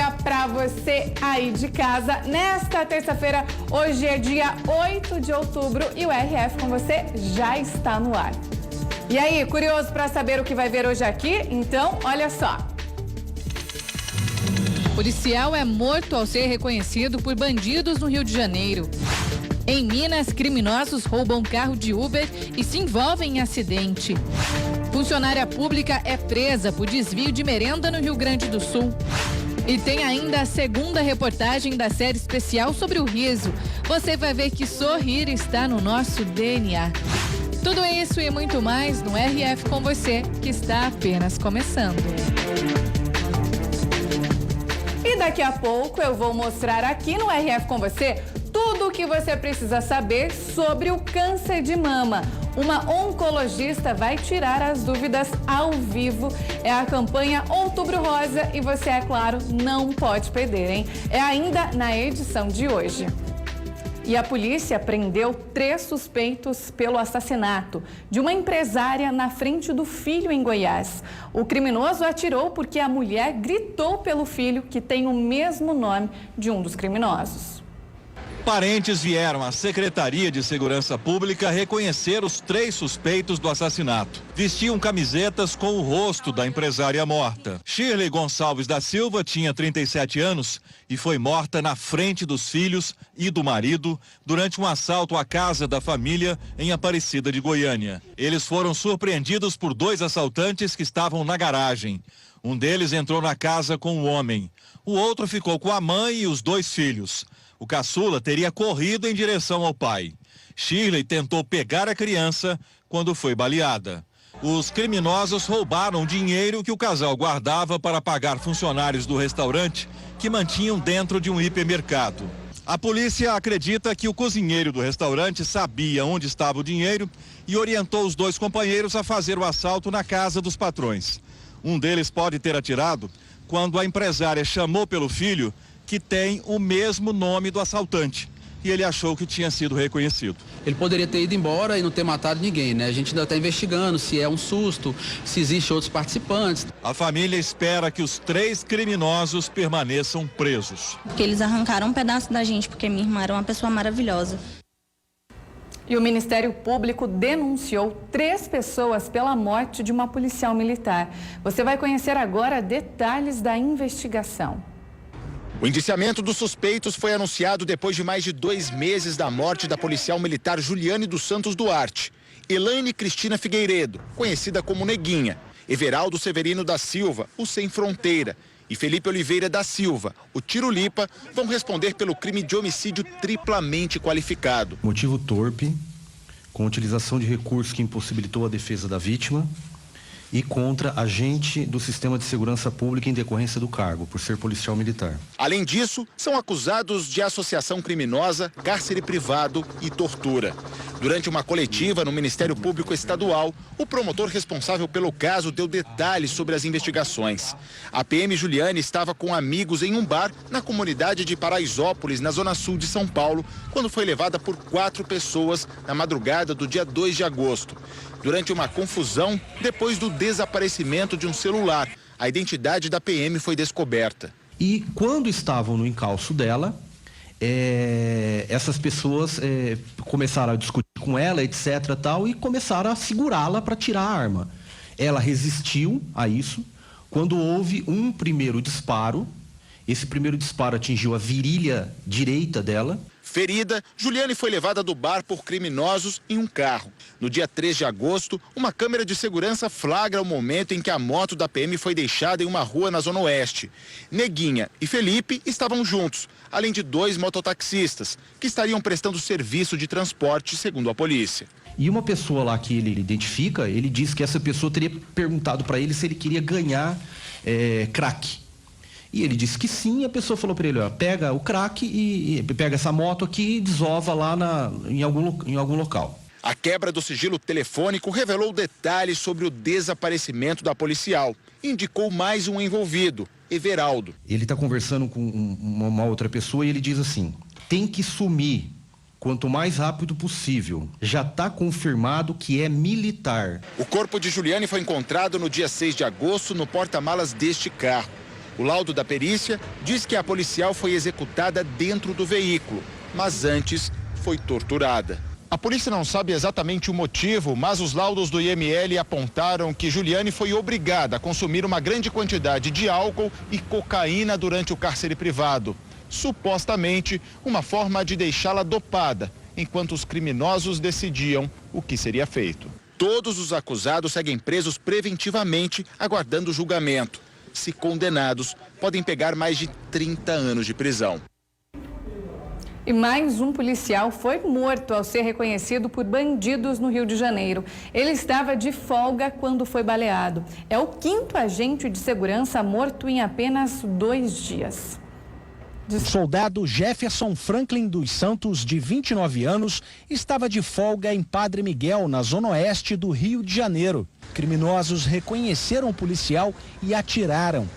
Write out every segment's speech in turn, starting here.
dia para você aí de casa. Nesta terça-feira, hoje é dia 8 de outubro e o RF com você já está no ar. E aí, curioso para saber o que vai ver hoje aqui? Então, olha só. Policial é morto ao ser reconhecido por bandidos no Rio de Janeiro. Em Minas, criminosos roubam carro de Uber e se envolvem em acidente. Funcionária pública é presa por desvio de merenda no Rio Grande do Sul. E tem ainda a segunda reportagem da série especial sobre o riso. Você vai ver que sorrir está no nosso DNA. Tudo isso e muito mais no RF com você, que está apenas começando. E daqui a pouco eu vou mostrar aqui no RF com você tudo o que você precisa saber sobre o câncer de mama. Uma oncologista vai tirar as dúvidas ao vivo. É a campanha Outubro Rosa e você, é claro, não pode perder, hein? É ainda na edição de hoje. E a polícia prendeu 3 suspeitos pelo assassinato de uma empresária na frente do filho em Goiás. O criminoso atirou porque a mulher gritou pelo filho, que tem o mesmo nome de um dos criminosos. Parentes vieram à Secretaria de Segurança Pública reconhecer os 3 suspeitos do assassinato. Vestiam camisetas com o rosto da empresária morta. Shirley Gonçalves da Silva tinha 37 anos e foi morta na frente dos filhos e do marido durante um assalto à casa da família em Aparecida de Goiânia. Eles foram surpreendidos por 2 assaltantes que estavam na garagem. Um deles entrou na casa com o homem. O outro ficou com a mãe e os 2 filhos. O caçula teria corrido em direção ao pai. Shirley tentou pegar a criança quando foi baleada. Os criminosos roubaram dinheiro que o casal guardava para pagar funcionários do restaurante que mantinham dentro de um hipermercado. A polícia acredita que o cozinheiro do restaurante sabia onde estava o dinheiro e orientou os 2 companheiros a fazer o assalto na casa dos patrões. Um deles pode ter atirado quando a empresária chamou pelo filho, que tem o mesmo nome do assaltante, e ele achou que tinha sido reconhecido. Ele poderia ter ido embora e não ter matado ninguém, né? A gente ainda está investigando se é um susto, se existem outros participantes. A família espera que os 3 criminosos permaneçam presos. Porque eles arrancaram um pedaço da gente, porque minha irmã era uma pessoa maravilhosa. E o Ministério Público denunciou 3 pessoas pela morte de uma policial militar. Você vai conhecer agora detalhes da investigação. O indiciamento dos suspeitos foi anunciado depois de mais de 2 meses da morte da policial militar Juliane dos Santos Duarte. Elaine Cristina Figueiredo, conhecida como Neguinha, Everaldo Severino da Silva, o Sem Fronteira, e Felipe Oliveira da Silva, o Tirulipa, vão responder pelo crime de homicídio triplamente qualificado. Motivo torpe, com utilização de recursos que impossibilitou a defesa da vítima, e contra agente do Sistema de Segurança Pública em decorrência do cargo, por ser policial militar. Além disso, são acusados de associação criminosa, cárcere privado e tortura. Durante uma coletiva no Ministério Público Estadual, o promotor responsável pelo caso deu detalhes sobre as investigações. A PM Juliane estava com amigos em um bar na comunidade de Paraisópolis, na zona sul de São Paulo, quando foi levada por 4 pessoas na madrugada do dia 2 de agosto. Durante uma confusão, depois do desaparecimento de um celular, a identidade da PM foi descoberta. E quando estavam no encalço dela, essas pessoas começaram a discutir com ela, etc. tal, e começaram a segurá-la para tirar a arma. Ela resistiu a isso. Quando houve um primeiro disparo, esse primeiro disparo atingiu a virilha direita dela. Ferida, Juliane foi levada do bar por criminosos em um carro. No dia 3 de agosto, uma câmera de segurança flagra o momento em que a moto da PM foi deixada em uma rua na Zona Oeste. Neguinha e Felipe estavam juntos, além de 2 mototaxistas, que estariam prestando serviço de transporte, segundo a polícia. E uma pessoa lá que ele identifica, ele diz que essa pessoa teria perguntado para ele se ele queria ganhar crack. E ele disse que sim, e a pessoa falou para ele, ó, pega o crack e pega essa moto aqui e desova lá em algum local. A quebra do sigilo telefônico revelou detalhes sobre o desaparecimento da policial. Indicou mais um envolvido, Everaldo. Ele está conversando com uma outra pessoa e ele diz assim, tem que sumir quanto mais rápido possível. Já está confirmado que é militar. O corpo de Juliane foi encontrado no dia 6 de agosto no porta-malas deste carro. O laudo da perícia diz que a policial foi executada dentro do veículo, mas antes foi torturada. A polícia não sabe exatamente o motivo, mas os laudos do IML apontaram que Juliane foi obrigada a consumir uma grande quantidade de álcool e cocaína durante o cárcere privado. Supostamente, uma forma de deixá-la dopada, enquanto os criminosos decidiam o que seria feito. Todos os acusados seguem presos preventivamente, aguardando julgamento. Se condenados, podem pegar mais de 30 anos de prisão. E mais um policial foi morto ao ser reconhecido por bandidos no Rio de Janeiro. Ele estava de folga quando foi baleado. É o 5º agente de segurança morto em apenas 2 dias. O soldado Jefferson Franklin dos Santos, de 29 anos, estava de folga em Padre Miguel, na zona oeste do Rio de Janeiro. Criminosos reconheceram o policial e atiraram.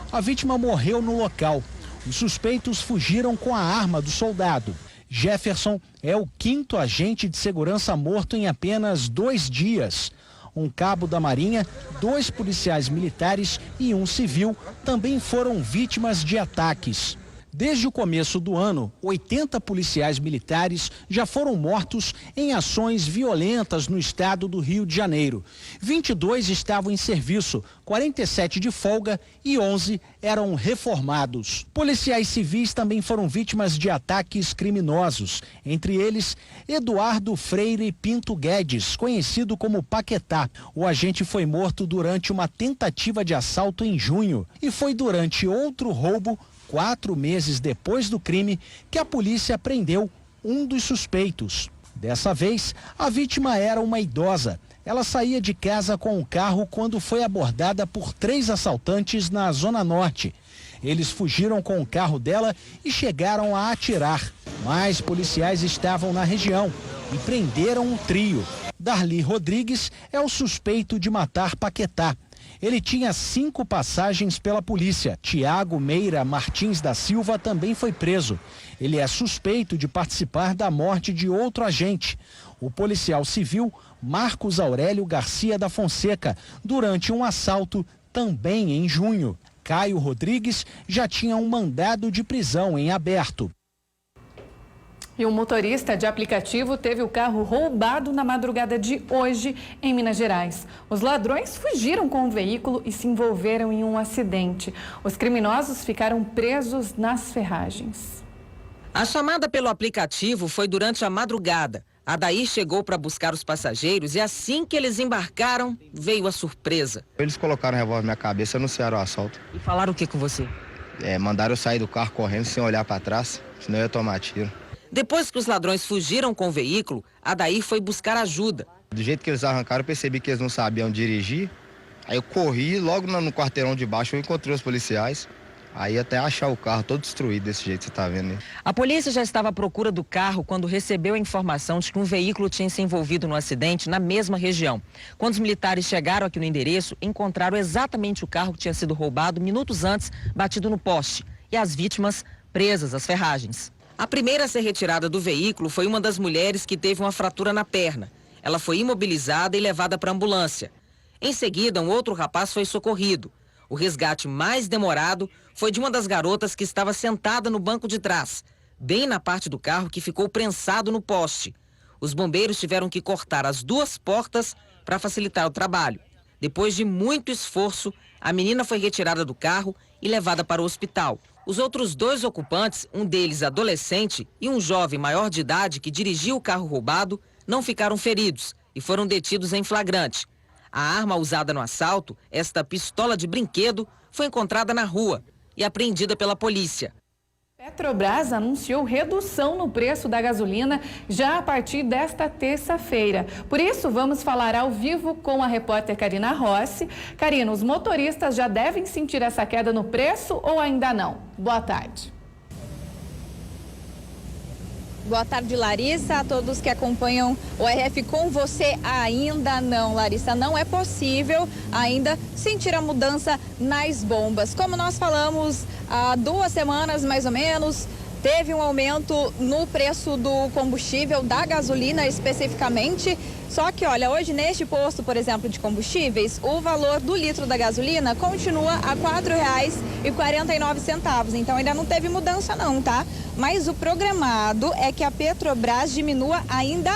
A vítima morreu no local. Os suspeitos fugiram com a arma do soldado. Jefferson é o 5º agente de segurança morto em apenas 2 dias. Um cabo da Marinha, 2 policiais militares e um civil também foram vítimas de ataques. Desde o começo do ano, 80 policiais militares já foram mortos em ações violentas no estado do Rio de Janeiro. 22 estavam em serviço, 47 de folga e 11 eram reformados. Policiais civis também foram vítimas de ataques criminosos. Entre eles, Eduardo Freire Pinto Guedes, conhecido como Paquetá. O agente foi morto durante uma tentativa de assalto em junho e foi durante outro roubo 4 meses depois do crime, que a polícia prendeu um dos suspeitos. Dessa vez, a vítima era uma idosa. Ela saía de casa com o carro quando foi abordada por 3 assaltantes na Zona Norte. Eles fugiram com o carro dela e chegaram a atirar. Mais policiais estavam na região e prenderam um trio. Darli Rodrigues é o suspeito de matar Paquetá. Ele tinha 5 passagens pela polícia. Tiago Meira Martins da Silva também foi preso. Ele é suspeito de participar da morte de outro agente, o policial civil Marcos Aurélio Garcia da Fonseca, durante um assalto também em junho. Caio Rodrigues já tinha um mandado de prisão em aberto. E um motorista de aplicativo teve o carro roubado na madrugada de hoje em Minas Gerais. Os ladrões fugiram com o veículo e se envolveram em um acidente. Os criminosos ficaram presos nas ferragens. A chamada pelo aplicativo foi durante a madrugada. A Daí chegou para buscar os passageiros e assim que eles embarcaram, veio a surpresa. Eles colocaram o revólver na minha cabeça, anunciaram o assalto. E falaram o que com você? Mandaram eu sair do carro correndo sem olhar para trás, senão eu ia tomar tiro. Depois que os ladrões fugiram com o veículo, a Daí foi buscar ajuda. Do jeito que eles arrancaram, eu percebi que eles não sabiam dirigir. Aí eu corri, logo no quarteirão de baixo eu encontrei os policiais. Aí até achar o carro todo destruído desse jeito, você tá vendo aí. A polícia já estava à procura do carro quando recebeu a informação de que um veículo tinha se envolvido no acidente na mesma região. Quando os militares chegaram aqui no endereço, encontraram exatamente o carro que tinha sido roubado minutos antes, batido no poste. E as vítimas presas às ferragens. A primeira a ser retirada do veículo foi uma das mulheres que teve uma fratura na perna. Ela foi imobilizada e levada para a ambulância. Em seguida, um outro rapaz foi socorrido. O resgate mais demorado foi de uma das garotas que estava sentada no banco de trás, bem na parte do carro que ficou prensado no poste. Os bombeiros tiveram que cortar as 2 portas para facilitar o trabalho. Depois de muito esforço, a menina foi retirada do carro e levada para o hospital. Os outros 2 ocupantes, um deles adolescente e um jovem maior de idade que dirigia o carro roubado, não ficaram feridos e foram detidos em flagrante. A arma usada no assalto, esta pistola de brinquedo, foi encontrada na rua e apreendida pela polícia. Petrobras anunciou redução no preço da gasolina já a partir desta terça-feira. Por isso, vamos falar ao vivo com a repórter Karina Rossi. Karina, os motoristas já devem sentir essa queda no preço ou ainda não? Boa tarde. Boa tarde, Larissa. A todos que acompanham o RF com você, ainda não, Larissa. Não é possível ainda sentir a mudança nas bombas. Como nós falamos há 2 semanas, mais ou menos, Teve um aumento no preço do combustível, da gasolina especificamente. Só que, olha, hoje neste posto, por exemplo, de combustíveis, o valor do litro da gasolina continua a R$ 4,49. Então ainda não teve mudança não, tá? Mas o programado é que a Petrobras diminua ainda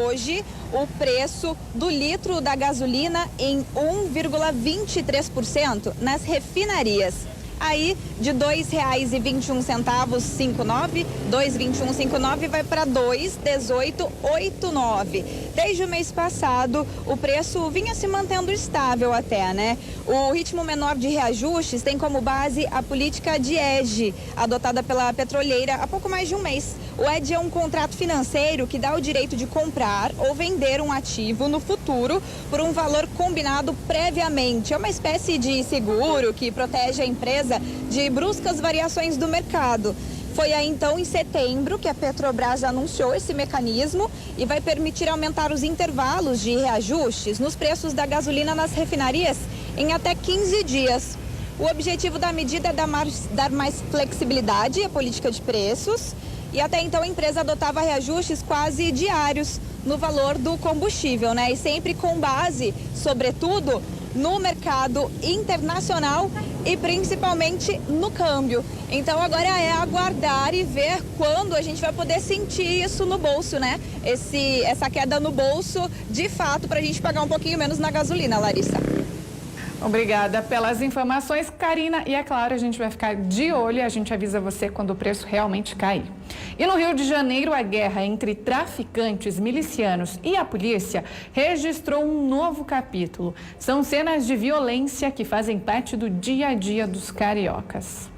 hoje o preço do litro da gasolina em 1,23% nas refinarias. Aí de R$ 2,21,59, 2,21,59 vai para 2,18,89. Desde o mês passado, o preço vinha se mantendo estável até, né? O ritmo menor de reajustes tem como base a política de ED, adotada pela petroleira há pouco mais de um mês. O ED é um contrato financeiro que dá o direito de comprar ou vender um ativo no futuro por um valor combinado previamente. É uma espécie de seguro que protege a empresa de bruscas variações do mercado. Foi aí então em setembro que a Petrobras anunciou esse mecanismo e vai permitir aumentar os intervalos de reajustes nos preços da gasolina nas refinarias em até 15 dias. O objetivo da medida é dar mais flexibilidade à política de preços e até então a empresa adotava reajustes quase diários no valor do combustível, né? E sempre com base, sobretudo, no mercado internacional e principalmente no câmbio. Então agora é aguardar e ver quando a gente vai poder sentir isso no bolso, né? Essa queda no bolso, de fato, para a gente pagar um pouquinho menos na gasolina, Larissa. Obrigada pelas informações, Karina. E é claro, a gente vai ficar de olho e a gente avisa você quando o preço realmente cair. E no Rio de Janeiro, a guerra entre traficantes, milicianos e a polícia registrou um novo capítulo. São cenas de violência que fazem parte do dia a dia dos cariocas.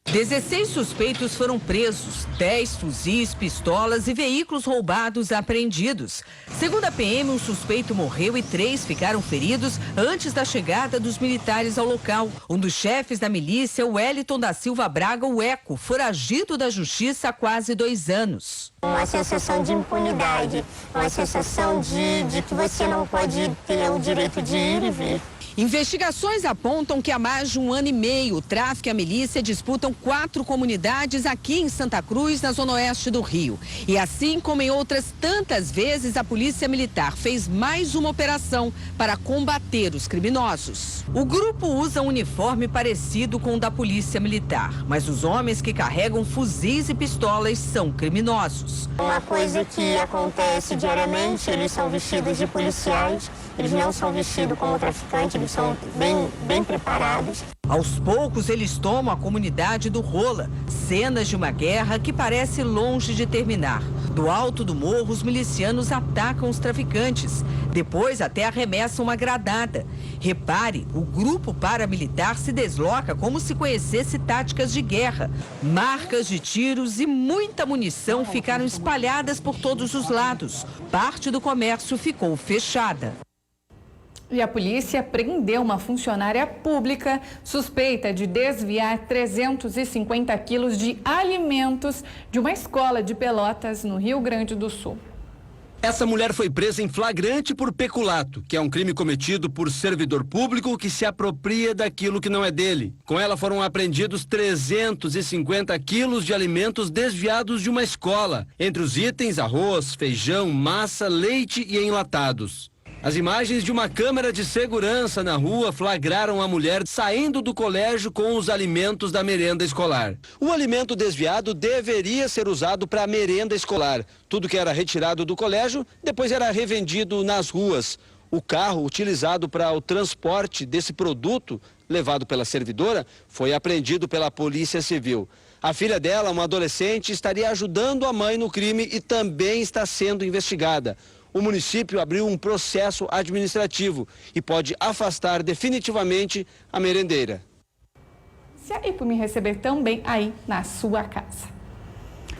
16 suspeitos foram presos, 10 fuzis, pistolas e veículos roubados apreendidos. Segundo a PM, um suspeito morreu e 3 ficaram feridos antes da chegada dos militares ao local. Um dos chefes da milícia, o Wellington da Silva Braga, o Eco, foragido da justiça há quase 2 anos. Uma sensação de impunidade, uma sensação de que você não pode ter o direito de ir e vir. Investigações apontam que há mais de 1 ano e meio, o tráfico e a milícia disputam 4 comunidades aqui em Santa Cruz, na zona oeste do Rio. E assim como em outras tantas vezes, a Polícia Militar fez mais uma operação para combater os criminosos. O grupo usa um uniforme parecido com o da Polícia Militar, mas os homens que carregam fuzis e pistolas são criminosos. Uma coisa que acontece diariamente, eles são vestidos de policiais, eles não são vestidos como traficantes, eles são bem preparados. Aos poucos, eles tomam a comunidade do Rola, cenas de uma guerra que parece longe de terminar. Do alto do morro, os milicianos atacam os traficantes. Depois, até arremessam uma granada. Repare, o grupo paramilitar se desloca como se conhecesse táticas de guerra. Marcas de tiros e muita munição ficaram espalhadas por todos os lados. Parte do comércio ficou fechada. E a polícia prendeu uma funcionária pública suspeita de desviar 350 quilos de alimentos de uma escola de Pelotas, no Rio Grande do Sul. Essa mulher foi presa em flagrante por peculato, que é um crime cometido por servidor público que se apropria daquilo que não é dele. Com ela foram apreendidos 350 quilos de alimentos desviados de uma escola. Entre os itens, arroz, feijão, massa, leite e enlatados. As imagens de uma câmera de segurança na rua flagraram a mulher saindo do colégio com os alimentos da merenda escolar. O alimento desviado deveria ser usado para a merenda escolar. Tudo que era retirado do colégio, depois era revendido nas ruas. O carro utilizado para o transporte desse produto, levado pela servidora, foi apreendido pela Polícia Civil. A filha dela, uma adolescente, estaria ajudando a mãe no crime e também está sendo investigada. O município abriu um processo administrativo e pode afastar definitivamente a merendeira. Se a IPUME receber também aí na sua casa.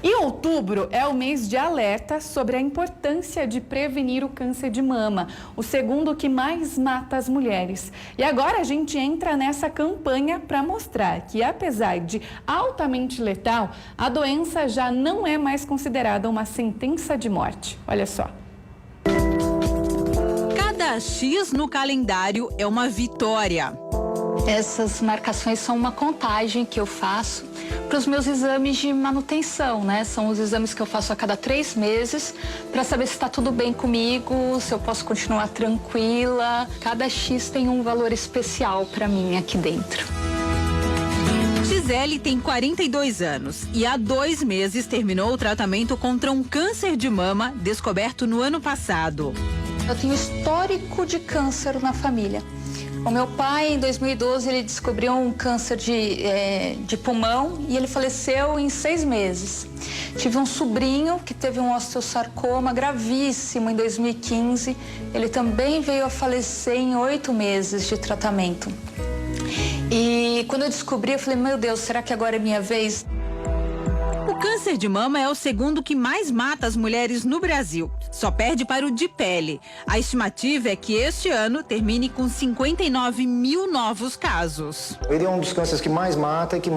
E outubro é o mês de alerta sobre a importância de prevenir o câncer de mama, o segundo que mais mata as mulheres. E agora a gente entra nessa campanha para mostrar que, apesar de altamente letal, a doença já não é mais considerada uma sentença de morte. Olha só. Cada X no calendário é uma vitória. Essas marcações são uma contagem que eu faço para os meus exames de manutenção, né? São os exames que eu faço a cada 3 meses para saber se está tudo bem comigo, se eu posso continuar tranquila. Cada X tem um valor especial para mim aqui dentro. Gisele tem 42 anos e há 2 meses terminou o tratamento contra um câncer de mama descoberto no ano passado. Eu tenho histórico de câncer na família. O meu pai, em 2012, ele descobriu um câncer de pulmão e ele faleceu em 6 meses. Tive um sobrinho que teve um osteosarcoma gravíssimo em 2015. Ele também veio a falecer em 8 meses de tratamento. E quando eu descobri, eu falei, meu Deus, será que agora é minha vez? O câncer de mama é o segundo que mais mata as mulheres no Brasil. Só perde para o de pele. A estimativa é que este ano termine com 59 mil novos casos. Ele é um dos cânceres que mais mata e que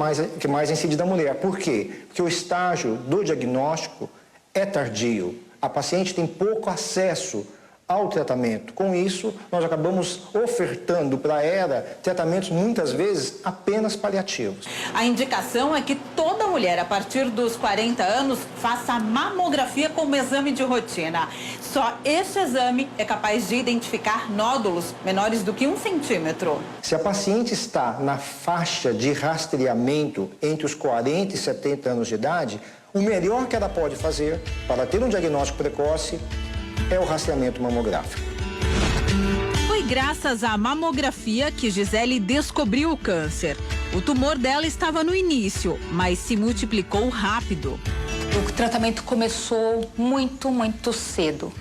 mais incide da mulher. Por quê? Porque o estágio do diagnóstico é tardio. A paciente tem pouco acesso ao tratamento. Com isso, nós acabamos ofertando para ela tratamentos muitas vezes apenas paliativos. A indicação é que toda mulher a partir dos 40 anos faça a mamografia como exame de rotina. Só este exame é capaz de identificar nódulos menores do que 1 centímetro. Se a paciente está na faixa de rastreamento entre os 40 e 70 anos de idade, o melhor que ela pode fazer para ter um diagnóstico precoce é o rastreamento mamográfico. Foi graças à mamografia que Gisele descobriu o câncer. O tumor dela estava no início, mas se multiplicou rápido. O tratamento começou muito cedo.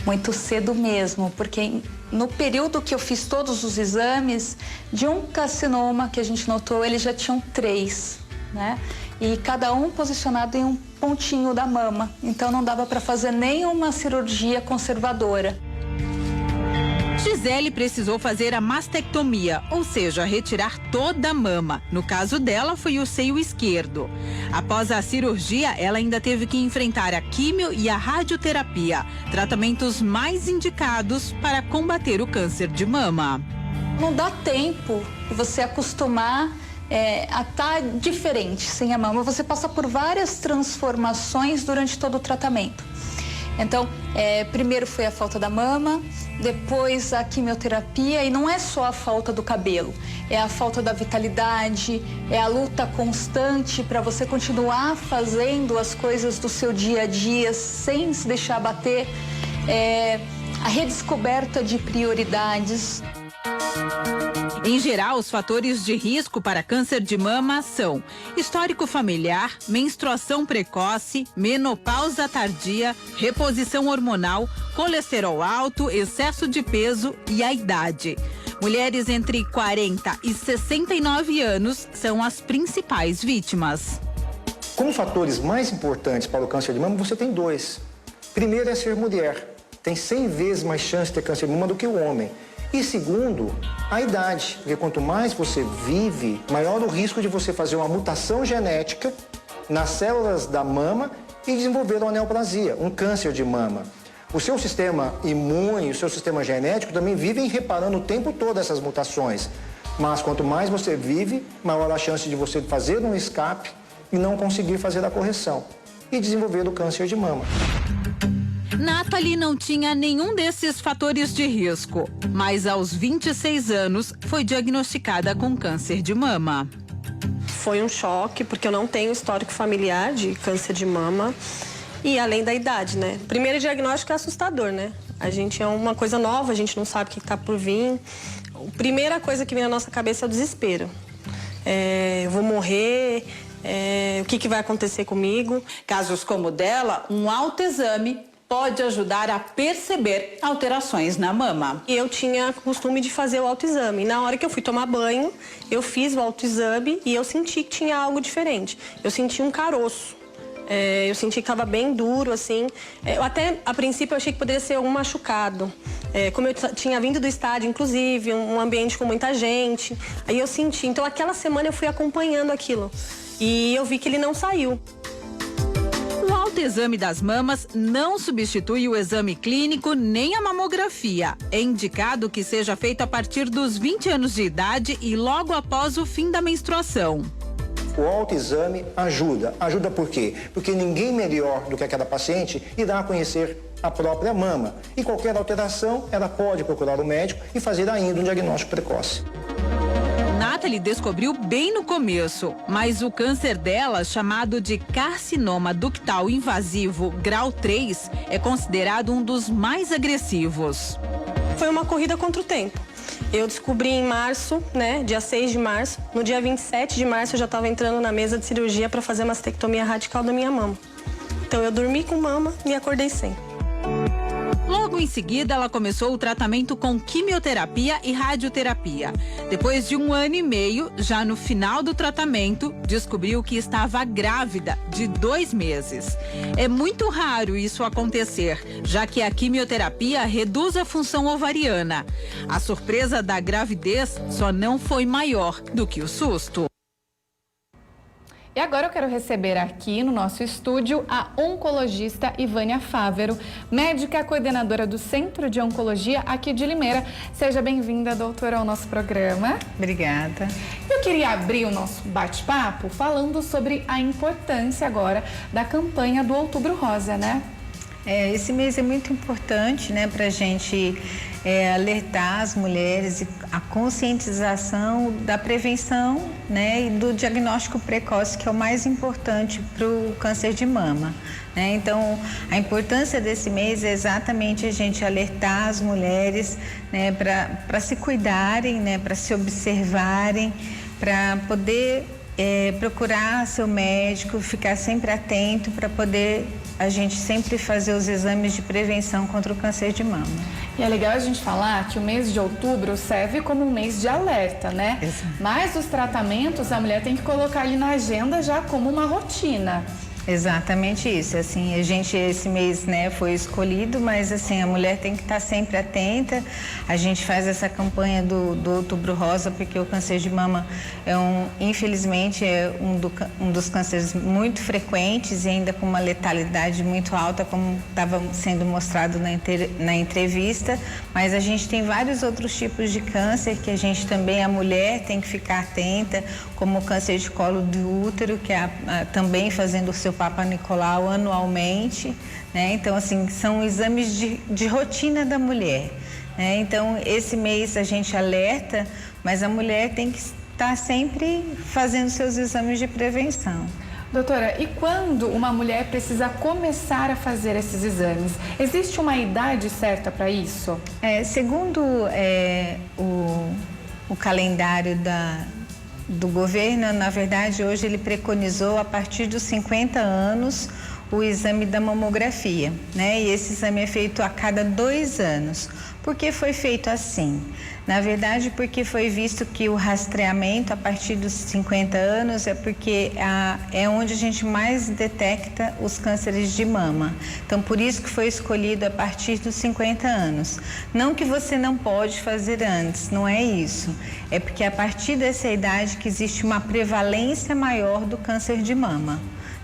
Muito cedo mesmo, porque no período que eu fiz todos os exames, de um carcinoma que a gente notou, eles já tinham 3, né? E cada um posicionado em um pontinho da mama. Então não dava para fazer nenhuma cirurgia conservadora. Gisele precisou fazer a mastectomia, ou seja, retirar toda a mama. No caso dela, foi o seio esquerdo. Após a cirurgia, ela ainda teve que enfrentar a químio e a radioterapia, tratamentos mais indicados para combater o câncer de mama. Não dá tempo de você acostumar a estar diferente sem a mama. Você passa por várias transformações durante todo o tratamento. Então, primeiro foi a falta da mama, depois a quimioterapia, e não é só a falta do cabelo, é a falta da vitalidade, é a luta constante para você continuar fazendo as coisas do seu dia a dia sem se deixar abater, a redescoberta de prioridades. Em geral, os fatores de risco para câncer de mama são histórico familiar, menstruação precoce, menopausa tardia, reposição hormonal, colesterol alto, excesso de peso e a idade. Mulheres entre 40 e 69 anos são as principais vítimas. Como fatores mais importantes para o câncer de mama, você tem 2. Primeiro é ser mulher. Tem 100 vezes mais chance de ter câncer de mama do que o homem. E segundo, a idade, porque quanto mais você vive, maior o risco de você fazer uma mutação genética nas células da mama e desenvolver uma neoplasia, um câncer de mama. O seu sistema imune, o seu sistema genético também vivem reparando o tempo todo essas mutações. Mas quanto mais você vive, maior a chance de você fazer um escape e não conseguir fazer a correção e desenvolver o câncer de mama. Nathalie não tinha nenhum desses fatores de risco, mas aos 26 anos foi diagnosticada com câncer de mama. Foi um choque, porque eu não tenho histórico familiar de câncer de mama e além da idade, né? Primeiro diagnóstico é assustador, né? A gente é uma coisa nova, a gente não sabe o que está por vir. A primeira coisa que vem na nossa cabeça é o desespero. Eu vou morrer, o que vai acontecer comigo? Casos como o dela, um autoexame pode ajudar a perceber alterações na mama. Eu tinha costume de fazer o autoexame. Na hora que eu fui tomar banho, eu fiz o autoexame e eu senti que tinha algo diferente. Eu senti um caroço. Eu senti que estava bem duro, assim. Eu até, a princípio, eu achei que poderia ser um machucado. Como eu tinha vindo do estádio, inclusive, um ambiente com muita gente. Aí eu senti. Então, aquela semana eu fui acompanhando aquilo. E eu vi que ele não saiu. autoexame das mamas não substitui o exame clínico nem a mamografia. É indicado que seja feito a partir dos 20 anos de idade e logo após o fim da menstruação. O autoexame ajuda. Ajuda por quê? Porque ninguém melhor do que aquela paciente irá conhecer a própria mama. E qualquer alteração, ela pode procurar o médico e fazer ainda um diagnóstico precoce. Nathalie descobriu bem no começo, mas o câncer dela, chamado de carcinoma ductal invasivo grau 3, é considerado um dos mais agressivos. Foi uma corrida contra o tempo. Eu descobri em março, né, dia 6 de março. No dia 27 de março eu já estava entrando na mesa de cirurgia para fazer mastectomia radical da minha mama. Então eu dormi com mama e acordei sem. Logo em seguida, ela começou o tratamento com quimioterapia e radioterapia. Depois de 1 ano e meio, já no final do tratamento, descobriu que estava grávida de 2 meses. É muito raro isso acontecer, já que a quimioterapia reduz a função ovariana. A surpresa da gravidez só não foi maior do que o susto. E agora eu quero receber aqui no nosso estúdio a oncologista Ivânia Fávero, médica coordenadora do Centro de Oncologia aqui de Limeira. Seja bem-vinda, doutora, ao nosso programa. Obrigada. Eu queria abrir o nosso bate-papo falando sobre a importância agora da campanha do Outubro Rosa, né? Esse mês é muito importante, né, para a gente alertar as mulheres e a conscientização da prevenção, né, e do diagnóstico precoce, que é o mais importante para o câncer de mama, né? Então, a importância desse mês é exatamente a gente alertar as mulheres, né, para se cuidarem, né, para se observarem, para poder procurar seu médico, ficar sempre atento para poder a gente sempre fazer os exames de prevenção contra o câncer de mama. E é legal a gente falar que o mês de outubro serve como um mês de alerta, né? Exato. Mas os tratamentos a mulher tem que colocar ali na agenda já como uma rotina. Exatamente isso, assim, a gente esse mês, né, foi escolhido, mas assim, a mulher tem que estar sempre atenta. A gente faz essa campanha do Outubro Rosa porque o câncer de mama infelizmente, um dos cânceres muito frequentes e ainda com uma letalidade muito alta, como estava sendo mostrado na entrevista, mas a gente tem vários outros tipos de câncer que a mulher tem que ficar atenta, como o câncer de colo do útero, que é também fazendo o seu Papa Nicolau anualmente, né? Então, assim, são exames de rotina da mulher, né? Então, esse mês a gente alerta, mas a mulher tem que estar sempre fazendo seus exames de prevenção. Doutora, e quando uma mulher precisa começar a fazer esses exames? Existe uma idade certa para isso? Segundo o calendário do governo, na verdade, hoje ele preconizou a partir dos 50 anos o exame da mamografia, né? E esse exame é feito a cada 2 anos. Por que foi feito assim? Na verdade, porque foi visto que o rastreamento a partir dos 50 anos é porque é onde a gente mais detecta os cânceres de mama. Então, por isso que foi escolhido a partir dos 50 anos. Não que você não pode fazer antes, não é isso. É porque é a partir dessa idade que existe uma prevalência maior do câncer de mama,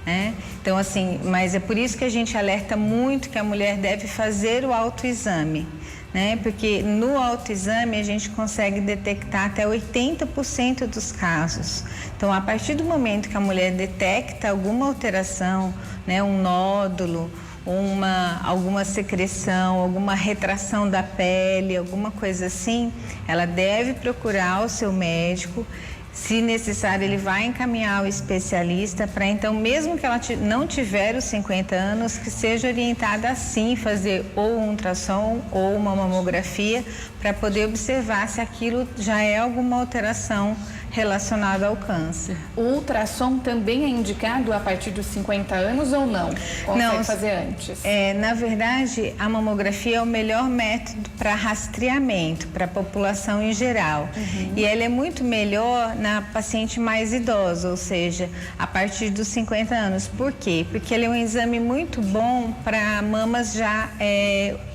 né? Então, assim, mas é por isso que a gente alerta muito que a mulher deve fazer o autoexame, né? Porque no autoexame a gente consegue detectar até 80% dos casos. Então, a partir do momento que a mulher detecta alguma alteração, né, um nódulo, alguma secreção, alguma retração da pele, alguma coisa assim, ela deve procurar o seu médico. Se necessário, ele vai encaminhar o especialista para, então, mesmo que ela não tiver os 50 anos, que seja orientada a sim fazer ou um ultrassom ou uma mamografia para poder observar se aquilo já é alguma alteração relacionada ao câncer. O ultrassom também é indicado a partir dos 50 anos ou não? Consegue fazer antes? Na verdade, a mamografia é o melhor método para rastreamento, para a população em geral. Uhum. E ela é muito melhor na paciente mais idosa, ou seja, a partir dos 50 anos. Por quê? Porque ele é um exame muito bom para mamas já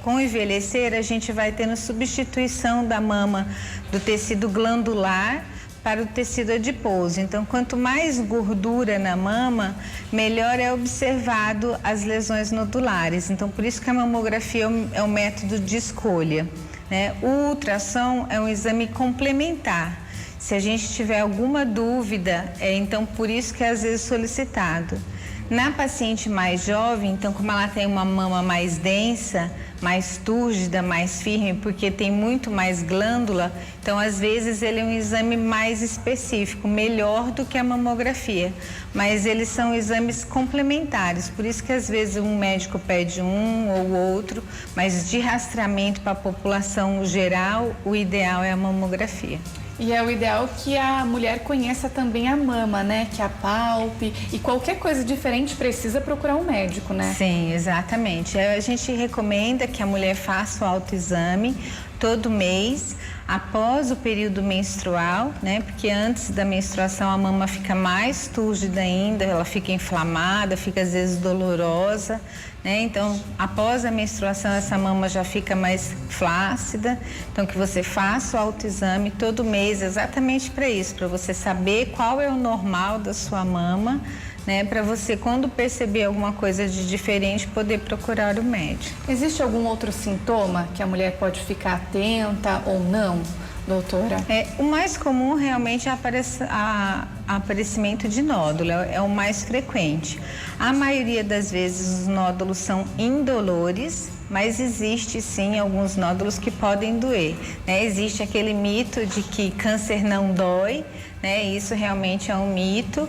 com o envelhecer, a gente vai tendo substituição da mama do tecido glandular para o tecido adiposo. Então, quanto mais gordura na mama, melhor é observado as lesões nodulares. Então, por isso que a mamografia é um método de escolha, né? O ultrassom é um exame complementar. Se a gente tiver alguma dúvida, então por isso que é às vezes solicitado. Na paciente mais jovem, então como ela tem uma mama mais densa, mais túrgida, mais firme, porque tem muito mais glândula, então às vezes ele é um exame mais específico, melhor do que a mamografia. Mas eles são exames complementares, por isso que às vezes um médico pede um ou outro, mas de rastreamento para a população geral, o ideal é a mamografia. E é o ideal que a mulher conheça também a mama, né? Que apalpe, e qualquer coisa diferente precisa procurar um médico, né? Sim, exatamente. A gente recomenda que a mulher faça o autoexame todo mês, após o período menstrual, né? Porque antes da menstruação a mama fica mais túrgida ainda, ela fica inflamada, fica às vezes dolorosa, né? Então, após a menstruação essa mama já fica mais flácida. Então, que você faça o autoexame todo mês exatamente para isso, para você saber qual é o normal da sua mama, né, para você, quando perceber alguma coisa de diferente, poder procurar o médico. Existe algum outro sintoma que a mulher pode ficar atenta ou não, doutora? O mais comum realmente é aparecimento de nódulo, é o mais frequente. A maioria das vezes os nódulos são indolores, mas existe sim alguns nódulos que podem doer, né? Existe aquele mito de que câncer não dói, né? Isso realmente é um mito.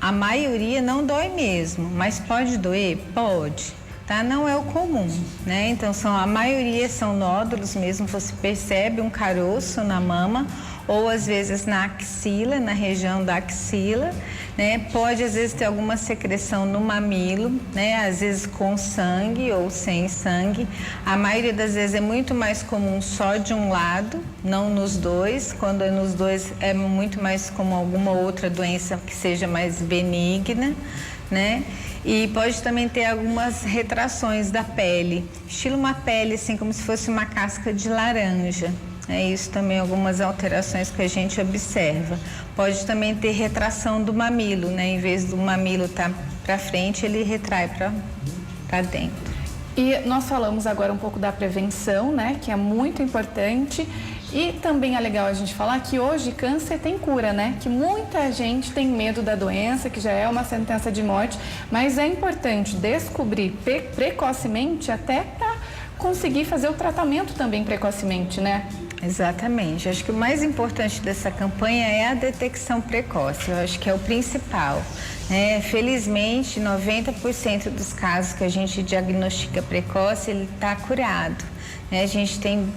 A maioria não dói mesmo, mas pode doer? Pode. Tá? Não é o comum, né? Então a maioria são nódulos mesmo, você percebe um caroço na mama ou às vezes na axila, na região da axila, né? Pode às vezes ter alguma secreção no mamilo, né? Às vezes com sangue ou sem sangue. A maioria das vezes é muito mais comum só de um lado, não nos dois. Quando é nos dois é muito mais comum alguma outra doença que seja mais benigna, né? E pode também ter algumas retrações da pele, estilo uma pele assim como se fosse uma casca de laranja. É isso também, algumas alterações que a gente observa. Pode também ter retração do mamilo, né? Em vez do mamilo estar para frente, ele retrai para dentro. E nós falamos agora um pouco da prevenção, né? Que é muito importante. E também é legal a gente falar que hoje câncer tem cura, né? Que muita gente tem medo da doença, que já é uma sentença de morte, mas é importante descobrir precocemente até para conseguir fazer o tratamento também precocemente, né? Exatamente. Acho que o mais importante dessa campanha é a detecção precoce. Eu acho que é o principal. Felizmente, 90% dos casos que a gente diagnostica precoce, ele está curado. A gente tem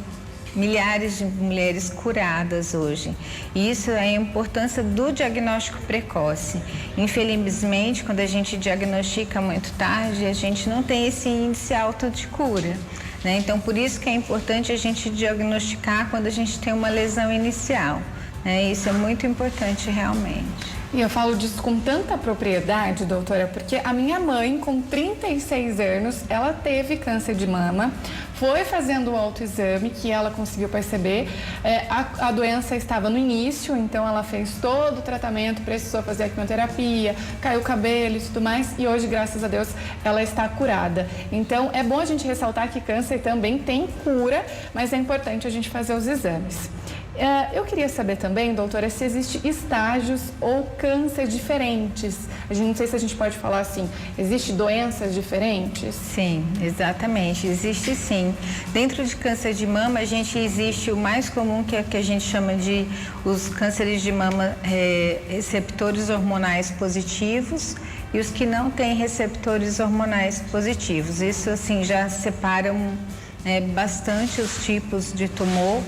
milhares de mulheres curadas hoje. E isso é a importância do diagnóstico precoce. Infelizmente, quando a gente diagnostica muito tarde, a gente não tem esse índice alto de cura. Então, por isso que é importante a gente diagnosticar quando a gente tem uma lesão inicial. Isso é muito importante realmente. E eu falo disso com tanta propriedade, doutora, porque a minha mãe, com 36 anos, ela teve câncer de mama, foi fazendo o autoexame que ela conseguiu perceber. A doença estava no início, então ela fez todo o tratamento, precisou fazer a quimioterapia, caiu o cabelo e tudo mais, e hoje, graças a Deus, ela está curada. Então, é bom a gente ressaltar que câncer também tem cura, mas é importante a gente fazer os exames. Eu queria saber também, doutora, se existe estágios ou câncer diferentes. Não sei se a gente pode falar assim, existe doenças diferentes? Sim, exatamente, existe sim. Dentro de câncer de mama, existe o mais comum que a gente chama de os cânceres de mama receptores hormonais positivos e os que não têm receptores hormonais positivos. Isso assim já separa bastante os tipos de tumor.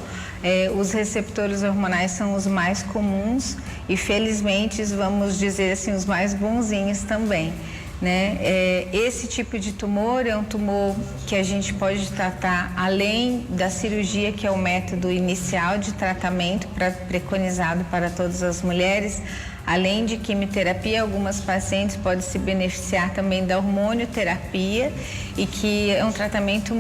Os receptores hormonais são os mais comuns e, felizmente, vamos dizer assim, os mais bonzinhos também, né? Esse tipo de tumor é um tumor que a gente pode tratar além da cirurgia, que é o método inicial de tratamento preconizado para todas as mulheres. Além de quimioterapia, algumas pacientes podem se beneficiar também da hormonioterapia e que é um tratamento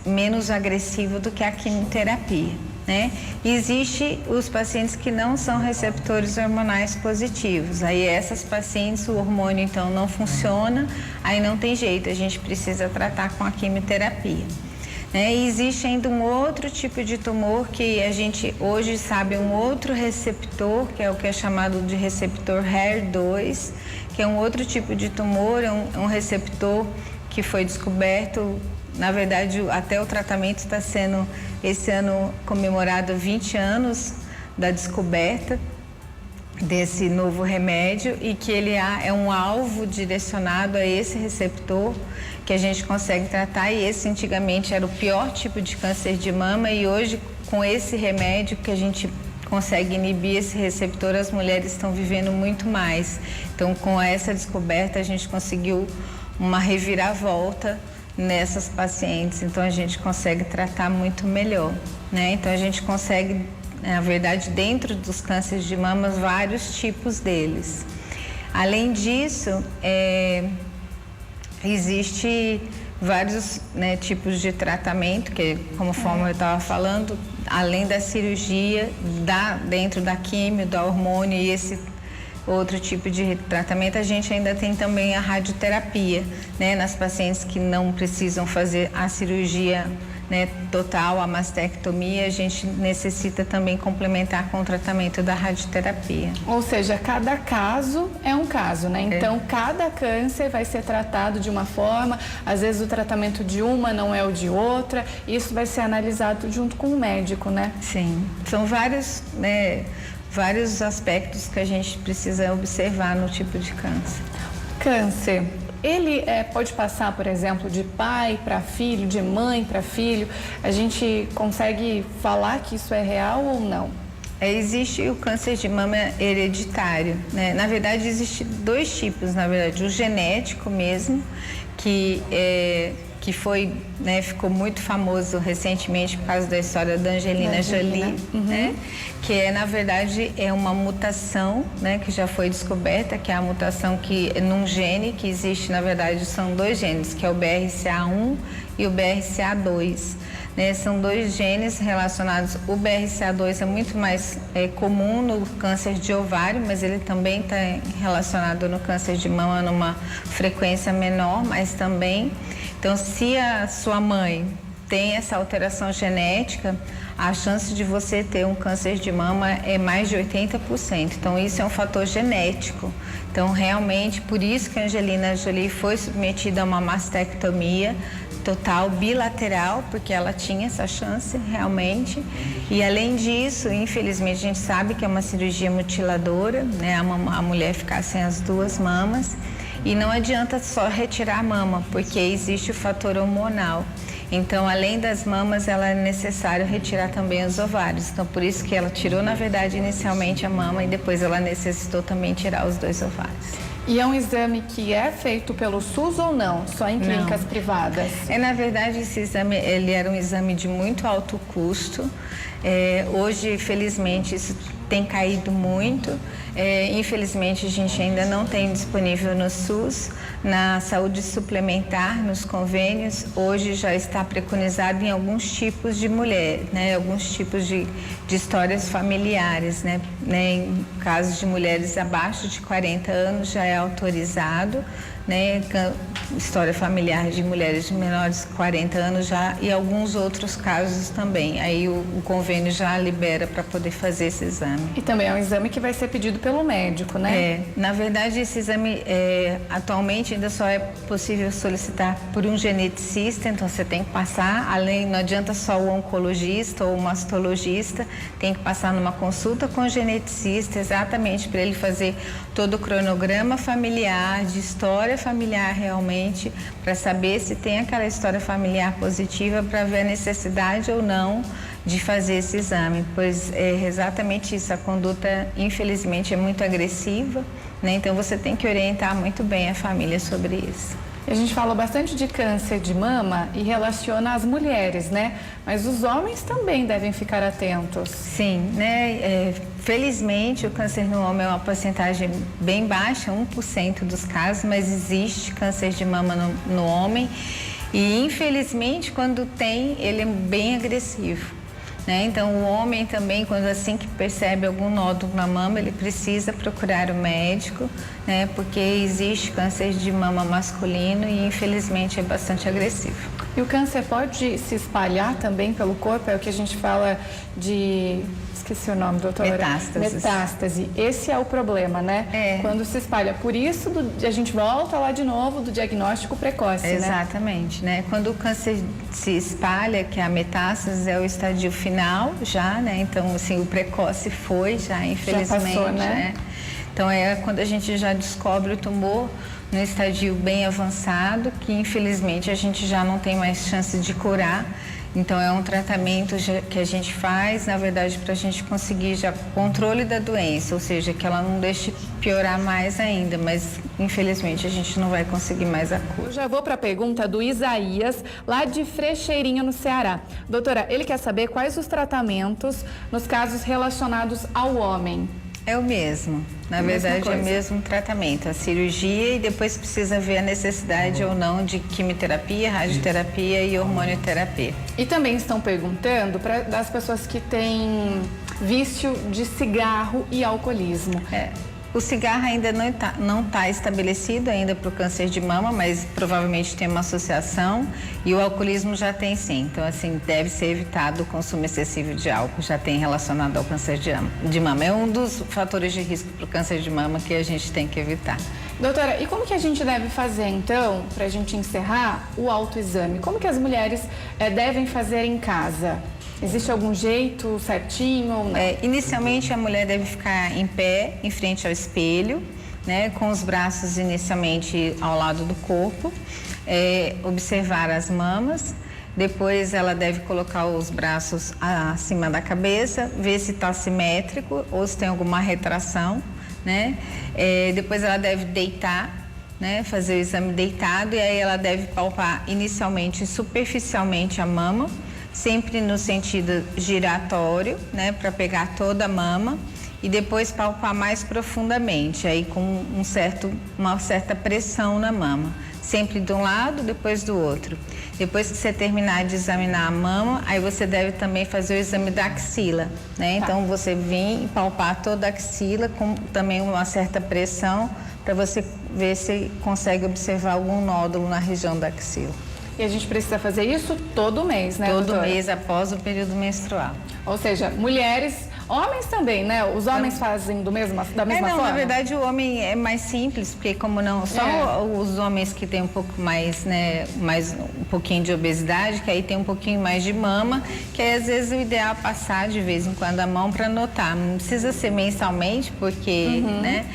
menos agressivo do que a quimioterapia. né? E existe os pacientes que não são receptores hormonais positivos. Aí essas pacientes, o hormônio então não funciona, aí não tem jeito, a gente precisa tratar com a quimioterapia. E existe ainda um outro tipo de tumor que a gente hoje sabe um outro receptor, que é o que é chamado de receptor HER2, que é um outro tipo de tumor, é um receptor que foi descoberto, na verdade até o tratamento está sendo esse ano comemorado 20 anos da descoberta desse novo remédio e que ele é um alvo direcionado a esse receptor que a gente consegue tratar, e esse antigamente era o pior tipo de câncer de mama e hoje com esse remédio que a gente consegue inibir esse receptor, as mulheres estão vivendo muito mais. Então com essa descoberta a gente conseguiu uma reviravolta nessas pacientes, então a gente consegue tratar muito melhor, né? Então a gente consegue, na verdade, dentro dos cânceres de mama, vários tipos deles. Além disso, existe vários, né, tipos de tratamento, que conforme eu estava falando, além da cirurgia, dentro da quimio, da hormônio e esse outro tipo de tratamento, a gente ainda tem também a radioterapia, né, nas pacientes que não precisam fazer a cirurgia, né, total, a mastectomia, a gente necessita também complementar com o tratamento da radioterapia. Ou seja, cada caso é um caso, né? Então, cada câncer vai ser tratado de uma forma, às vezes o tratamento de uma não é o de outra, e isso vai ser analisado junto com o médico, né? Sim, são vários, né, vários aspectos que a gente precisa observar no tipo de câncer. Câncer, ele pode passar, por exemplo, de pai para filho, de mãe para filho. A gente consegue falar que isso é real ou não? Existe o câncer de mama hereditário, né? Na verdade, existe dois tipos, na verdade. O genético mesmo, que foi, né, ficou muito famoso recentemente por causa da história da Angelina Jolie, né? Que na verdade é uma mutação, né, que já foi descoberta, que é a mutação que num gene que existe, na verdade, são dois genes, que é o BRCA1 e o BRCA2. Né, são dois genes relacionados. O BRCA2 é muito mais comum no câncer de ovário, mas ele também está relacionado no câncer de mama numa frequência menor, mas também. Então, se a sua mãe tem essa alteração genética, a chance de você ter um câncer de mama é mais de 80%. Então, isso é um fator genético. Então, realmente, por isso que a Angelina Jolie foi submetida a uma mastectomia total bilateral, porque ela tinha essa chance realmente. E além disso, infelizmente, a gente sabe que é uma cirurgia mutiladora, né? A mulher ficar sem as duas mamas. E não adianta só retirar a mama, porque existe o fator hormonal. Então, além das mamas, ela é necessário retirar também os ovários. Então, por isso que ela tirou, na verdade, inicialmente a mama e depois ela necessitou também tirar os dois ovários. E é um exame que é feito pelo SUS ou não? Só em clínicas privadas? Na verdade, esse exame ele era um exame de muito alto custo. Hoje, felizmente, isso tem caído muito. Infelizmente, a gente ainda não tem disponível no SUS. Na saúde suplementar, nos convênios, hoje já está preconizado em alguns tipos de mulher, né? Alguns tipos de histórias familiares, né? Em casos de mulheres abaixo de 40 anos já é autorizado, né? História familiar de mulheres de menores de 40 anos já, e alguns outros casos também. Aí o convênio já libera para poder fazer esse exame. E também é um exame que vai ser pedido pelo médico, né? Na verdade, esse exame atualmente ainda só é possível solicitar por um geneticista, então você tem que passar, não adianta só o oncologista ou o mastologista, tem que passar numa consulta com o geneticista, exatamente para ele fazer todo o cronograma familiar, de história familiar realmente, para saber se tem aquela história familiar positiva, para ver a necessidade ou não de fazer esse exame, pois é exatamente isso, a conduta infelizmente é muito agressiva, né? Então você tem que orientar muito bem a família sobre isso. A gente falou bastante de câncer de mama e relaciona as mulheres, né? Mas os homens também devem ficar atentos. Sim, né? Felizmente, o câncer no homem é uma porcentagem bem baixa, 1% dos casos, mas existe câncer de mama no homem e, infelizmente, quando tem, ele é bem agressivo. né? Então, o homem também, quando assim que percebe algum nódulo na mama, ele precisa procurar o médico, né? Porque existe câncer de mama masculino e, infelizmente, é bastante agressivo. E o câncer pode se espalhar também pelo corpo? É o que a gente fala de... Esqueci o nome, doutora. Metástase. Esse é o problema, né? Quando se espalha. Por isso, a gente volta lá de novo do diagnóstico precoce, né? Exatamente, né? Quando o câncer se espalha, que a metástase é o estadio final já, né? Então, assim, o precoce foi já, infelizmente, já passou, né? Então, é quando a gente já descobre o tumor no estadio bem avançado, que infelizmente a gente já não tem mais chance de curar. Então, é um tratamento que a gente faz, na verdade, para a gente conseguir já controle da doença, ou seja, que ela não deixe piorar mais ainda, mas infelizmente a gente não vai conseguir mais a cura. Eu já vou para a pergunta do Isaías, lá de Frecheirinho, no Ceará. Doutora, ele quer saber quais os tratamentos nos casos relacionados ao homem. É o mesmo, na verdade é o mesmo tratamento, a cirurgia e depois precisa ver a necessidade ou não de quimioterapia, radioterapia e hormonioterapia. E também estão perguntando das pessoas que têm vício de cigarro e alcoolismo. O cigarro ainda não tá estabelecido ainda para o câncer de mama, mas provavelmente tem uma associação e o alcoolismo já tem sim. Então, assim, deve ser evitado o consumo excessivo de álcool, já tem relacionado ao câncer de mama. É um dos fatores de risco para o câncer de mama que a gente tem que evitar. Doutora, e como que a gente deve fazer, então, para a gente encerrar, o autoexame? Como que as mulheres devem fazer em casa? Existe algum jeito certinho ou não? Inicialmente, a mulher deve ficar em pé, em frente ao espelho, né, com os braços inicialmente ao lado do corpo, observar as mamas. Depois, ela deve colocar os braços acima da cabeça, ver se está simétrico ou se tem alguma retração, né? Depois, ela deve deitar, né, fazer o exame deitado e aí ela deve palpar inicialmente superficialmente a mama, sempre no sentido giratório, né, para pegar toda a mama e depois palpar mais profundamente, aí com uma certa pressão na mama, sempre de um lado, depois do outro. Depois que você terminar de examinar a mama, aí você deve também fazer o exame da axila, né? Então você vem e palpar toda a axila com também uma certa pressão para você ver se consegue observar algum nódulo na região da axila. E a gente precisa fazer isso todo mês, né, Todo doutora? mês após o período menstrual. Ou seja, mulheres, homens também, né? Os homens fazem da mesma forma? Na verdade o homem é mais simples, porque como não, só os homens que têm um pouco mais, né, um pouquinho de obesidade, que aí tem um pouquinho mais de mama, que aí, às vezes o ideal é passar de vez em quando a mão para notar. Não precisa ser mensalmente, porque, né?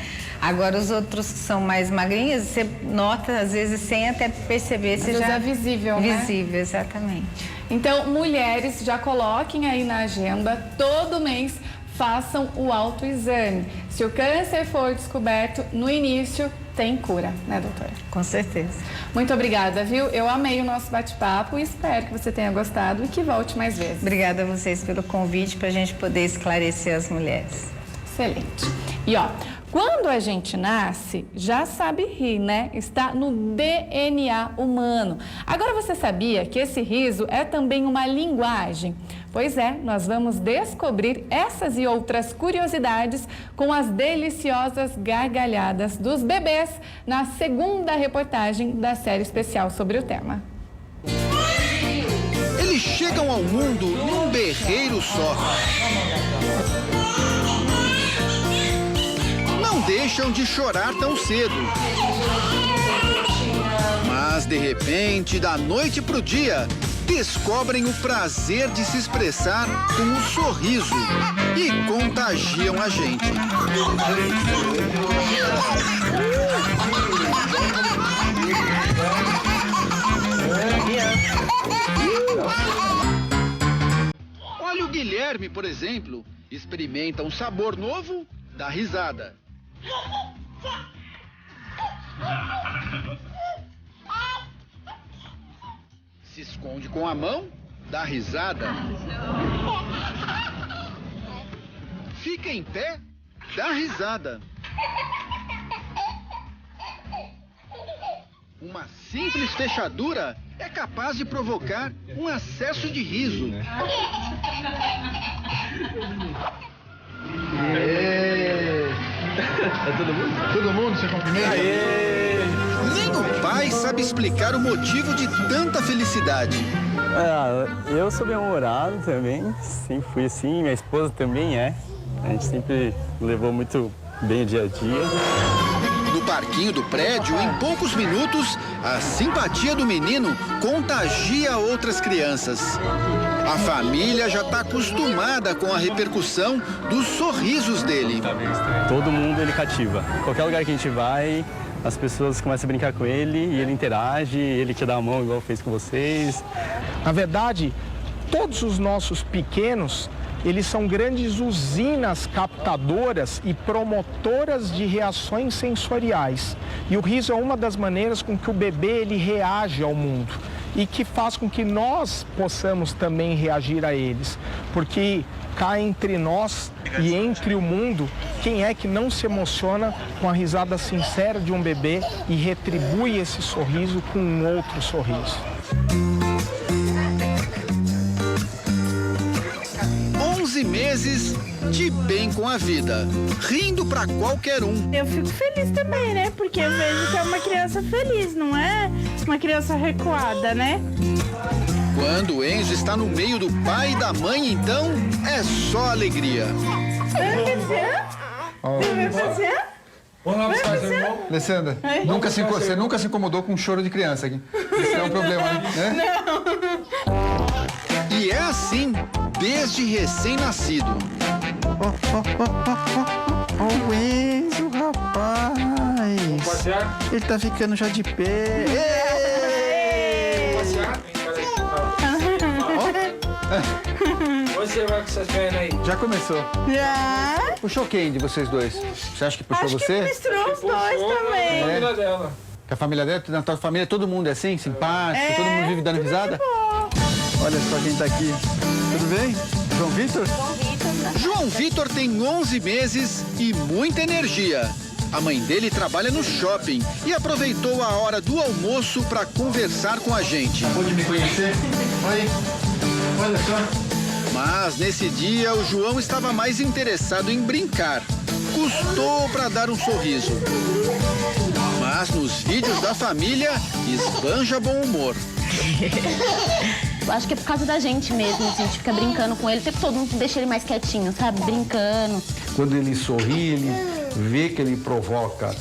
Agora, os outros que são mais magrinhos, você nota, às vezes, sem até perceber. Às vezes é visível, né? Visível, exatamente. Então, mulheres, já coloquem aí na agenda, todo mês façam o autoexame. Se o câncer for descoberto no início, tem cura, né, doutora? Com certeza. Muito obrigada, viu? Eu amei o nosso bate-papo e espero que você tenha gostado e que volte mais vezes. Obrigada a vocês pelo convite para a gente poder esclarecer as mulheres. Excelente. E ó, quando a gente nasce, já sabe rir, né? Está no DNA humano. Agora você sabia que esse riso é também uma linguagem? Pois é, nós vamos descobrir essas e outras curiosidades com as deliciosas gargalhadas dos bebês na segunda reportagem da série especial sobre o tema. Eles chegam ao mundo num berreiro só. Não deixam de chorar tão cedo. Mas, de repente, da noite pro dia, descobrem o prazer de se expressar com um sorriso e contagiam a gente. Olha o Guilherme, por exemplo, experimenta um sabor novo, dá risada. Se esconde com a mão, dá risada. Fica em pé, dá risada. Uma simples fechadura é capaz de provocar um acesso de riso. É todo mundo? Todo mundo, você cumprimenta? Nem o pai sabe explicar o motivo de tanta felicidade. Eu sou bem-humorado também, sempre fui assim, minha esposa também é. A gente sempre levou muito bem o dia a dia. No parquinho do prédio, em poucos minutos, a simpatia do menino contagia outras crianças. A família já está acostumada com a repercussão dos sorrisos dele. Todo mundo ele cativa. Qualquer lugar que a gente vai, as pessoas começam a brincar com ele e ele interage, ele te dá a mão igual fez com vocês. Na verdade, todos os nossos pequenos, eles são grandes usinas captadoras e promotoras de reações sensoriais. E o riso é uma das maneiras com que o bebê ele reage ao mundo e que faz com que nós possamos também reagir a eles. Porque cá entre nós e entre o mundo, quem é que não se emociona com a risada sincera de um bebê e retribui esse sorriso com um outro sorriso? 11 meses de bem com a vida, rindo pra qualquer um. Eu fico feliz também, né? Porque eu vejo que é uma criança feliz, não é uma criança recuada, né? Quando o Enzo está no meio do pai e da mãe, então, é só alegria. Vai passear? Vai passear? Vamos lá, Alessandra, você nunca se incomodou com um choro de criança aqui. Isso é um problema, né? E é assim, desde recém-nascido. O Enzo, rapaz. Ele tá ficando já de pé. Você vai com essas pernas aí. Já começou. Já? Puxou quem de vocês dois? Você acha que puxou Acho você? Que misturou os dois também. A família dela. Que a família dela, na tua família, todo mundo é assim, simpático, todo mundo vive dando risada? Olha só quem tá aqui. Tudo bem? João Vitor? João Vitor tem 11 meses e muita energia. A mãe dele trabalha no shopping e aproveitou a hora do almoço para conversar com a gente. Pode me conhecer? Oi. Olha só. Mas nesse dia o João estava mais interessado em brincar. Custou para dar um sorriso. Mas nos vídeos da família esbanja bom humor. Eu acho que é por causa da gente mesmo, assim, a gente fica brincando com ele, o tempo todo mundo deixa ele mais quietinho, sabe? Brincando. Quando ele sorri, ele vê que ele provoca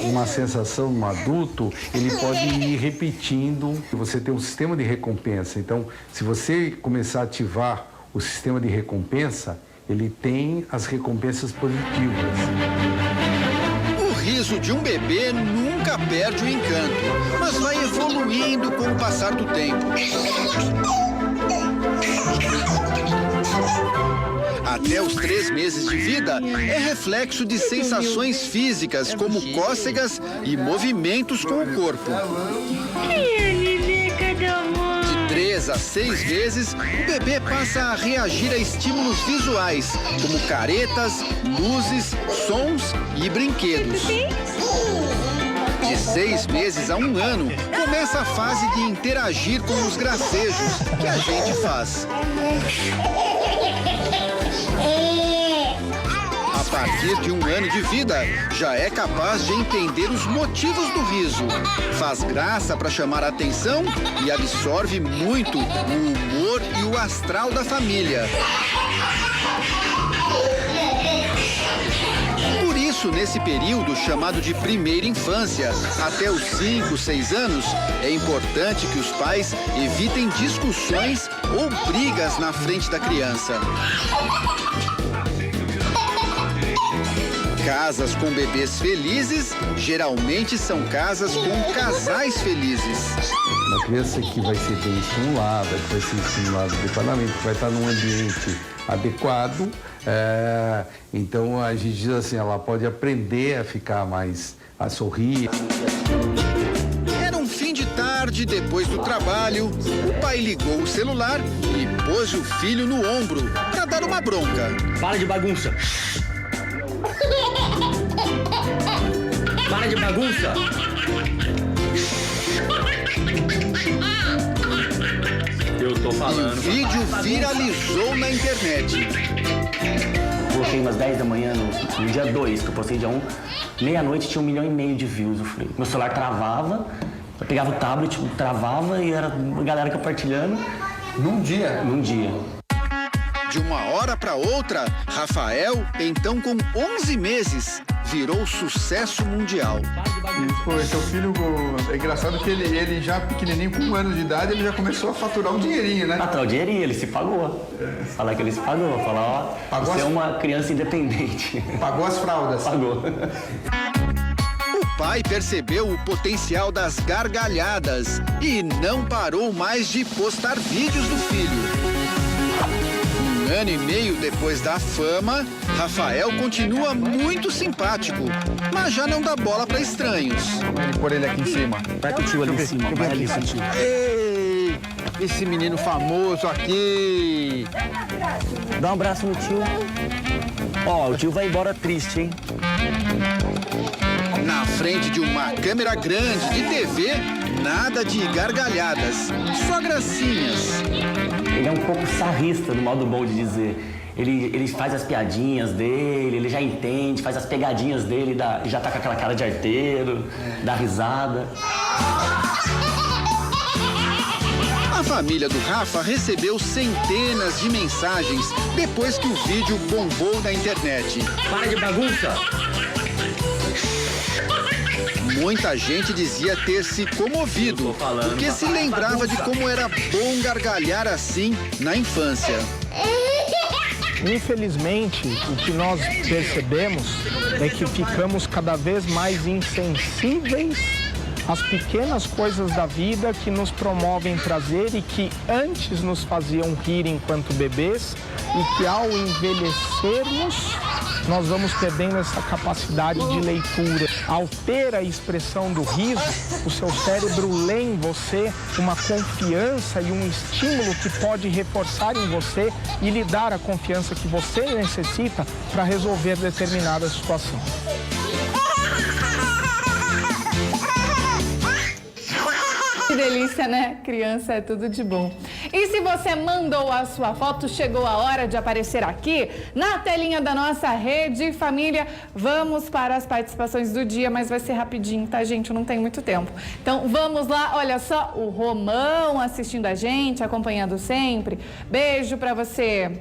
uma sensação no adulto, ele pode ir repetindo. Você tem um sistema de recompensa, então se você começar a ativar o sistema de recompensa, ele tem as recompensas positivas. O riso de um bebê nunca perde o encanto, mas vai evoluindo com o passar do tempo. Até os 3 meses de vida, é reflexo de sensações físicas, como cócegas e movimentos com o corpo. De 3 a 6 meses, o bebê passa a reagir a estímulos visuais, como caretas, luzes, sons e brinquedos. De 6 meses a 1 ano, começa a fase de interagir com os gracejos que a gente faz. A partir de 1 ano de vida, já é capaz de entender os motivos do riso. Faz graça para chamar a atenção e absorve muito o humor e o astral da família. Por isso, nesse período chamado de primeira infância, até os 5, 6 anos, é importante que os pais evitem discussões ou brigas na frente da criança. Casas com bebês felizes geralmente são casas com casais felizes. Uma criança que vai ser bem estimulada, que vai ser estimulada adequadamente, que vai estar num ambiente adequado, então a gente diz assim, ela pode aprender a ficar mais, a sorrir. Era um fim de tarde, depois do trabalho, o pai ligou o celular e pôs o filho no ombro para dar uma bronca. Para de bagunça! Para de bagunça! E o vídeo viralizou na internet. Coloquei umas 10 da manhã no dia 2, que eu postei dia 1. Meia-noite tinha 1,5 milhão de views. Eu falei, meu celular travava, eu pegava o tablet, travava e era a galera compartilhando. Num dia? Num dia. De uma hora para outra, Rafael, então com 11 meses, virou sucesso mundial. E, pô, seu filho, é engraçado que ele já pequenininho, com 1 ano de idade, ele já começou a faturar um dinheirinho, né? Faturar o dinheirinho, ele se pagou. Falar que ele se pagou, falar, ó, você é uma criança independente. Pagou as fraldas. Pagou. O pai percebeu o potencial das gargalhadas e não parou mais de postar vídeos do filho. 1 ano e meio depois da fama, Rafael continua muito simpático, mas já não dá bola para estranhos. Vamos pôr ele aqui em cima. Vai pro tio ali em cima, vai ali, tio. Ei, esse menino famoso aqui. Dá um abraço no tio. Ó, o tio vai embora triste, hein? Na frente de uma câmera grande de TV, nada de gargalhadas, só gracinhas. Ele é um pouco sarrista, no modo bom de dizer. Ele faz as piadinhas dele, ele já entende, faz as pegadinhas dele, já tá com aquela cara de arteiro, dá risada. A família do Rafa recebeu centenas de mensagens depois que o vídeo bombou na internet. Para de bagunça! Muita gente dizia ter se comovido, porque se lembrava de como era bom gargalhar assim na infância. Infelizmente, o que nós percebemos é que ficamos cada vez mais insensíveis às pequenas coisas da vida que nos promovem prazer e que antes nos faziam rir enquanto bebês e que ao envelhecermos nós vamos perdendo essa capacidade de leitura. Ao ter a expressão do riso, o seu cérebro lê em você uma confiança e um estímulo que pode reforçar em você e lhe dar a confiança que você necessita para resolver determinada situação. Que delícia, né? Criança é tudo de bom. E se você mandou a sua foto, chegou a hora de aparecer aqui na telinha da nossa Rede Família. Vamos para as participações do dia, mas vai ser rapidinho, tá, gente? Eu não tenho muito tempo. Então, vamos lá. Olha só, o Romão assistindo a gente, acompanhando sempre. Beijo pra você.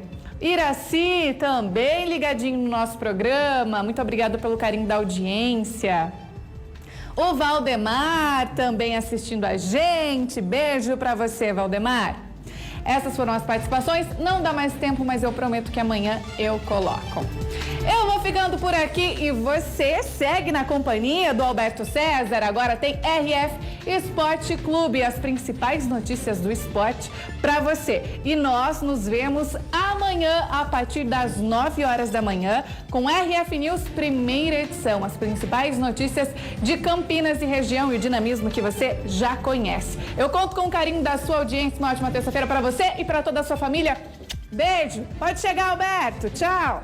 Iraci, também ligadinho no nosso programa. Muito obrigada pelo carinho da audiência. O Valdemar também assistindo a gente. Beijo pra você, Valdemar. Essas foram as participações. Não dá mais tempo, mas eu prometo que amanhã eu coloco. Eu vou ficando por aqui e você segue na companhia do Alberto César. Agora tem RF Esporte Clube, as principais notícias do esporte para você. E nós nos vemos amanhã a partir das 9 horas da manhã com RF News primeira edição. As principais notícias de Campinas e região e o dinamismo que você já conhece. Eu conto com o carinho da sua audiência. Uma ótima terça-feira para você e para toda a sua família. Beijo. Pode chegar, Alberto. Tchau.